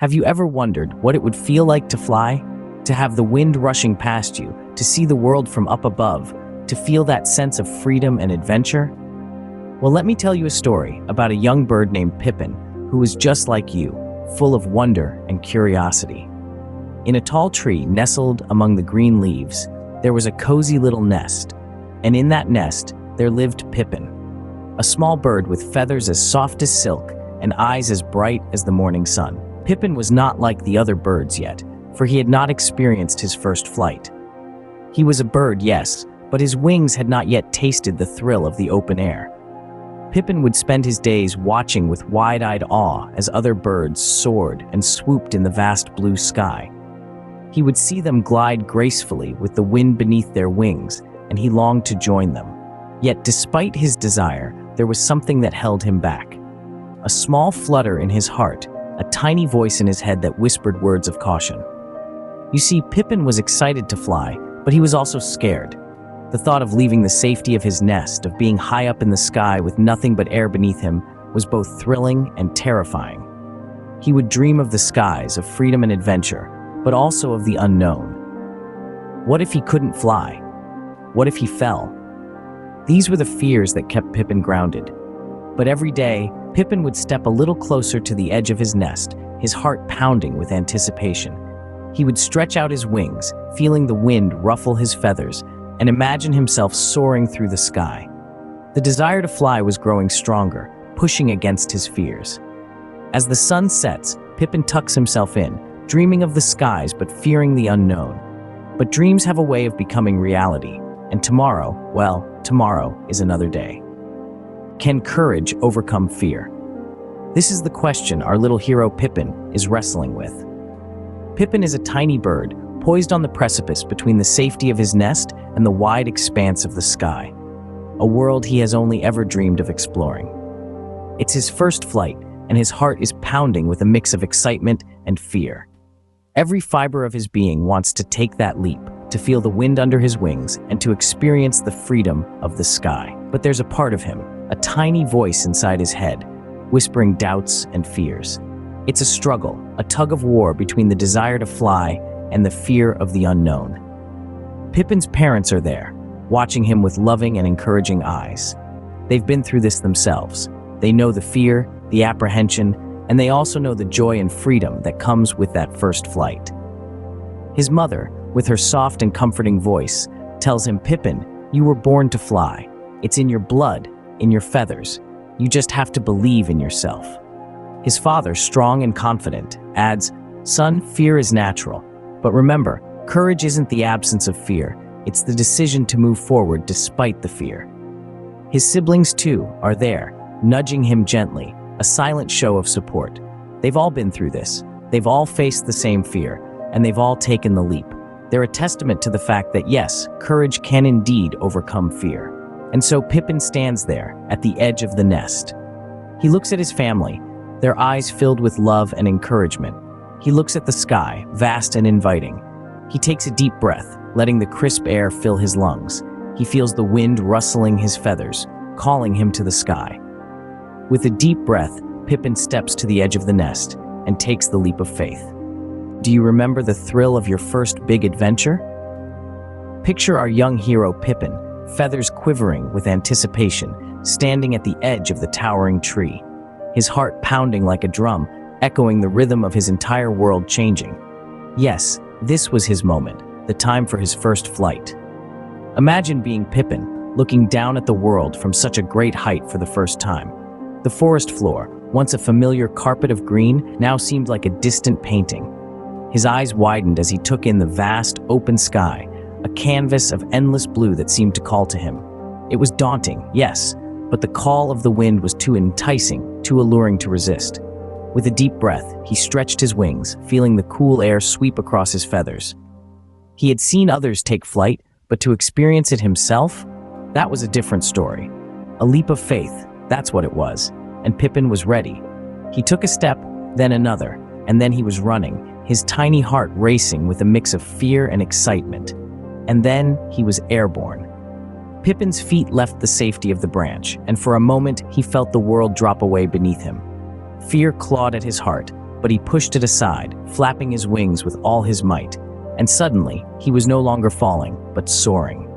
Have you ever wondered what it would feel like to fly? To have the wind rushing past you, to see the world from up above, to feel that sense of freedom and adventure? Well, let me tell you a story about a young bird named Pippin, who was just like you, full of wonder and curiosity. In a tall tree nestled among the green leaves, there was a cozy little nest, and in that nest there lived Pippin, a small bird with feathers as soft as silk and eyes as bright as the morning sun. Pippin was not like the other birds yet, for he had not experienced his first flight. He was a bird, yes, but his wings had not yet tasted the thrill of the open air. Pippin would spend his days watching with wide-eyed awe as other birds soared and swooped in the vast blue sky. He would see them glide gracefully with the wind beneath their wings, and he longed to join them. Yet despite his desire, there was something that held him back. A small flutter in his heart, a tiny voice in his head that whispered words of caution. You see, Pippin was excited to fly, but he was also scared. The thought of leaving the safety of his nest, of being high up in the sky with nothing but air beneath him, was both thrilling and terrifying. He would dream of the skies, of freedom and adventure, but also of the unknown. What if he couldn't fly? What if he fell? These were the fears that kept Pippin grounded. But every day, Pippin would step a little closer to the edge of his nest, his heart pounding with anticipation. He would stretch out his wings, feeling the wind ruffle his feathers, and imagine himself soaring through the sky. The desire to fly was growing stronger, pushing against his fears. As the sun sets, Pippin tucks himself in, dreaming of the skies but fearing the unknown. But dreams have a way of becoming reality, and tomorrow, well, tomorrow is another day. Can courage overcome fear? This is the question our little hero Pippin is wrestling with. Pippin is a tiny bird, poised on the precipice between the safety of his nest and the wide expanse of the sky, a world he has only ever dreamed of exploring. It's his first flight, and his heart is pounding with a mix of excitement and fear. Every fiber of his being wants to take that leap, to feel the wind under his wings, and to experience the freedom of the sky. But there's a part of him, a tiny voice inside his head, whispering doubts and fears. It's a struggle, a tug-of-war between the desire to fly and the fear of the unknown. Pippin's parents are there, watching him with loving and encouraging eyes. They've been through this themselves. They know the fear, the apprehension, and they also know the joy and freedom that comes with that first flight. His mother, with her soft and comforting voice, tells him, "Pippin, you were born to fly. It's in your blood, in your feathers. You just have to believe in yourself." His father, strong and confident, adds, "Son, fear is natural. But remember, courage isn't the absence of fear. It's the decision to move forward despite the fear." His siblings, too, are there, nudging him gently, a silent show of support. They've all been through this. They've all faced the same fear, and they've all taken the leap. They're a testament to the fact that, yes, courage can indeed overcome fear. And so Pippin stands there, at the edge of the nest. He looks at his family, their eyes filled with love and encouragement. He looks at the sky, vast and inviting. He takes a deep breath, letting the crisp air fill his lungs. He feels the wind rustling his feathers, calling him to the sky. With a deep breath, Pippin steps to the edge of the nest and takes the leap of faith. Do you remember the thrill of your first big adventure? Picture our young hero Pippin, feathers quivering with anticipation, standing at the edge of the towering tree, his heart pounding like a drum, echoing the rhythm of his entire world changing. Yes, this was his moment, the time for his first flight. Imagine being Pippin, looking down at the world from such a great height for the first time. The forest floor, once a familiar carpet of green, now seemed like a distant painting. His eyes widened as he took in the vast, open sky, a canvas of endless blue that seemed to call to him. It was daunting, yes, but the call of the wind was too enticing, too alluring to resist. With a deep breath, he stretched his wings, feeling the cool air sweep across his feathers. He had seen others take flight, but to experience it himself, that was a different story. A leap of faith, that's what it was, and Pippin was ready. He took a step, then another, and then he was running, his tiny heart racing with a mix of fear and excitement. And then he was airborne. Pippin's feet left the safety of the branch, and for a moment he felt the world drop away beneath him. Fear clawed at his heart, but he pushed it aside, flapping his wings with all his might. And suddenly, he was no longer falling, but soaring.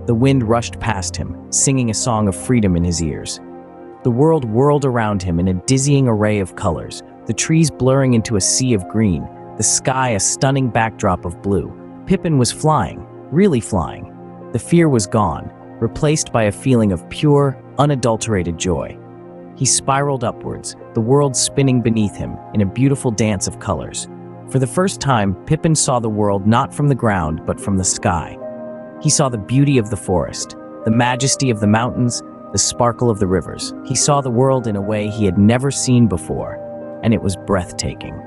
The wind rushed past him, singing a song of freedom in his ears. The world whirled around him in a dizzying array of colors, the trees blurring into a sea of green, the sky a stunning backdrop of blue. Pippin was flying, really flying. The fear was gone, replaced by a feeling of pure, unadulterated joy. He spiraled upwards, the world spinning beneath him in a beautiful dance of colors. For the first time, Pippin saw the world not from the ground, but from the sky. He saw the beauty of the forest, the majesty of the mountains, the sparkle of the rivers. He saw the world in a way he had never seen before, and it was breathtaking.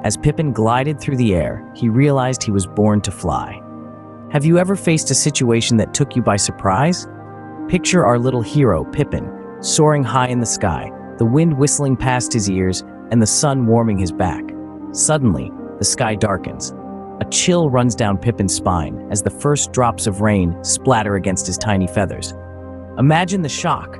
As Pippin glided through the air, he realized he was born to fly. Have you ever faced a situation that took you by surprise? Picture our little hero, Pippin, soaring high in the sky, the wind whistling past his ears and the sun warming his back. Suddenly, the sky darkens. A chill runs down Pippin's spine as the first drops of rain splatter against his tiny feathers. Imagine the shock.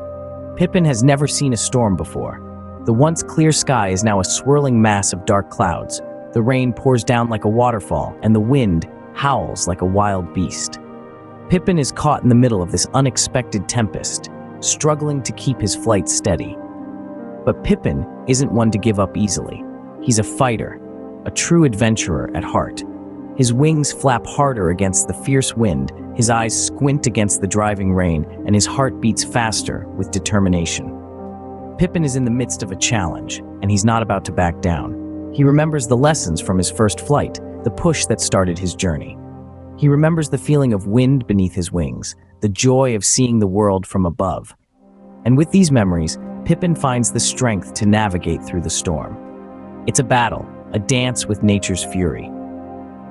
Pippin has never seen a storm before. The once clear sky is now a swirling mass of dark clouds. The rain pours down like a waterfall, and the wind howls like a wild beast. Pippin is caught in the middle of this unexpected tempest, struggling to keep his flight steady. But Pippin isn't one to give up easily. He's a fighter, a true adventurer at heart. His wings flap harder against the fierce wind, his eyes squint against the driving rain, and his heart beats faster with determination. Pippin is in the midst of a challenge, and he's not about to back down. He remembers the lessons from his first flight, the push that started his journey. He remembers the feeling of wind beneath his wings, the joy of seeing the world from above. And with these memories, Pippin finds the strength to navigate through the storm. It's a battle, a dance with nature's fury.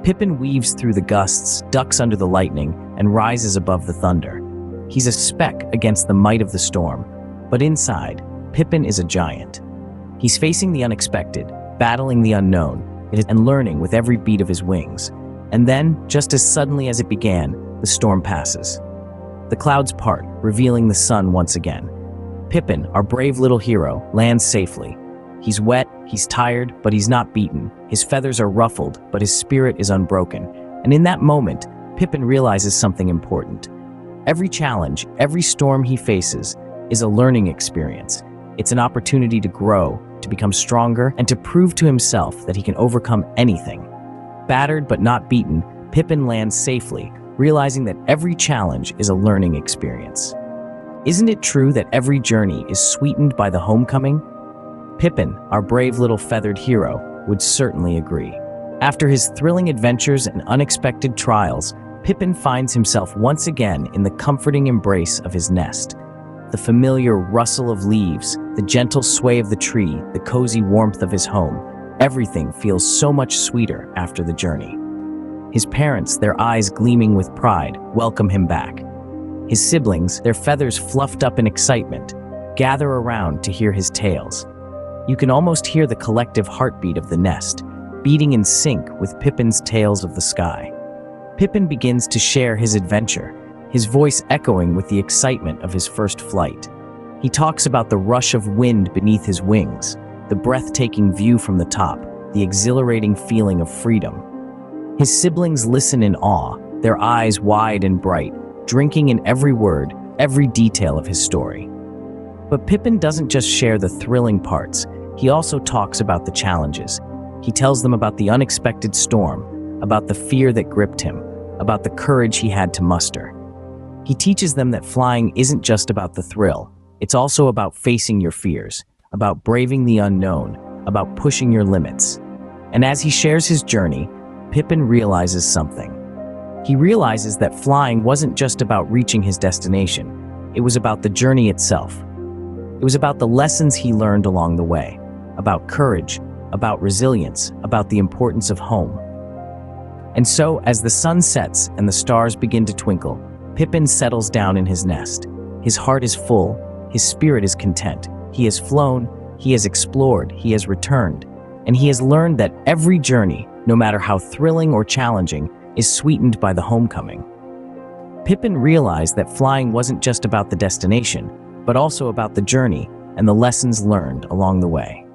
Pippin weaves through the gusts, ducks under the lightning, and rises above the thunder. He's a speck against the might of the storm, but inside, Pippin is a giant. He's facing the unexpected, battling the unknown, and learning with every beat of his wings. And then, just as suddenly as it began, the storm passes. The clouds part, revealing the sun once again. Pippin, our brave little hero, lands safely. He's wet, he's tired, but he's not beaten. His feathers are ruffled, but his spirit is unbroken. And in that moment, Pippin realizes something important. Every challenge, every storm he faces, is a learning experience. It's an opportunity to grow, to become stronger, and to prove to himself that he can overcome anything. Battered but not beaten, Pippin lands safely, realizing that every challenge is a learning experience. Isn't it true that every journey is sweetened by the homecoming? Pippin, our brave little feathered hero, would certainly agree. After his thrilling adventures and unexpected trials, Pippin finds himself once again in the comforting embrace of his nest. The familiar rustle of leaves, the gentle sway of the tree, the cozy warmth of his home, everything feels so much sweeter after the journey. His parents, their eyes gleaming with pride, welcome him back. His siblings, their feathers fluffed up in excitement, gather around to hear his tales. You can almost hear the collective heartbeat of the nest, beating in sync with Pippin's tales of the sky. Pippin begins to share his adventure, his voice echoing with the excitement of his first flight. He talks about the rush of wind beneath his wings, the breathtaking view from the top, the exhilarating feeling of freedom. His siblings listen in awe, their eyes wide and bright, drinking in every word, every detail of his story. But Pippin doesn't just share the thrilling parts, he also talks about the challenges. He tells them about the unexpected storm, about the fear that gripped him, about the courage he had to muster. He teaches them that flying isn't just about the thrill, it's also about facing your fears, about braving the unknown, about pushing your limits. And as he shares his journey, Pippin realizes something. He realizes that flying wasn't just about reaching his destination, it was about the journey itself. It was about the lessons he learned along the way, about courage, about resilience, about the importance of home. And so, as the sun sets and the stars begin to twinkle, Pippin settles down in his nest. His heart is full, his spirit is content. He has flown, he has explored, he has returned, and he has learned that every journey, no matter how thrilling or challenging, is sweetened by the homecoming. Pippin realized that flying wasn't just about the destination, but also about the journey and the lessons learned along the way.